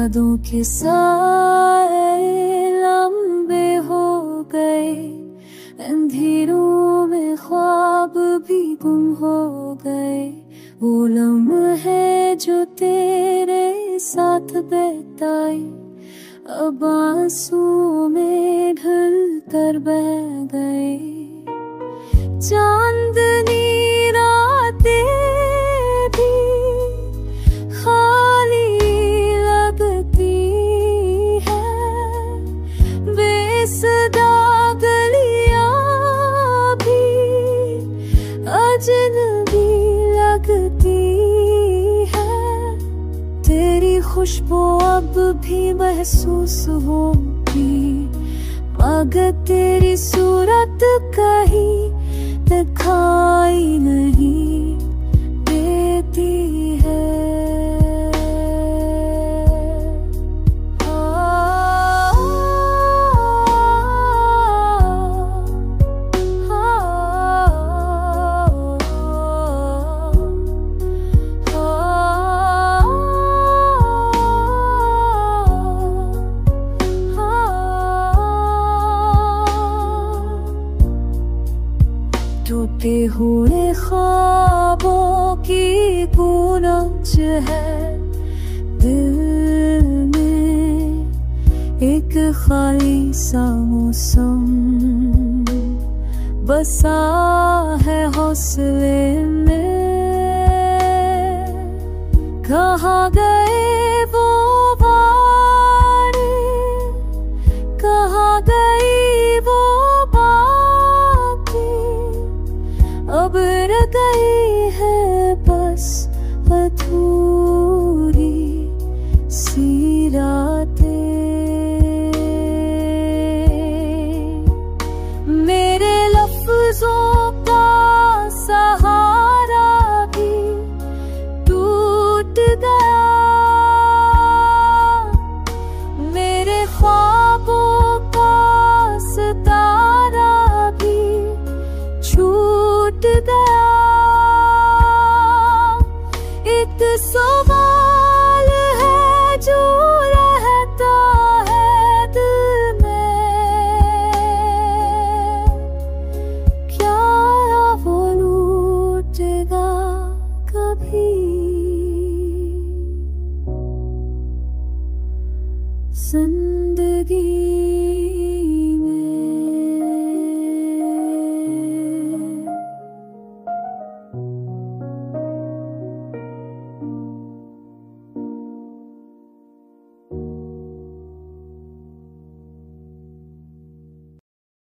यादों के साए लंबे हो गए, अंधेरों में ख्वाब भी गुम हो गए। वो लम्हे जो तेरे साथ बिताए अब आंसू में ढल कर बह गए। चांदनी रातें भी खाली लगती है, बेसदा गलियां भी अजनबी लगती है। तेरी खुशबू अब भी महसूस होती, मगर तेरी सूरत कहीं दिखाई नहीं देती है। टूटे हुए ख्वाबों की गूंज है दिल में, एक खाली सा मौसम बसा है हौसले में। कहाँ गए वो बारे, कहाँ गई वो अब रह गई है बस अधूरी सी रातें। मेरे लफ्जों का सहारा भी टूट गया, मेरे ख्वाबों का सितारा भी छूट गया। एक सवाल है जो रहता है दिल में, क्या वो लौटेगा कभी? जिंदगी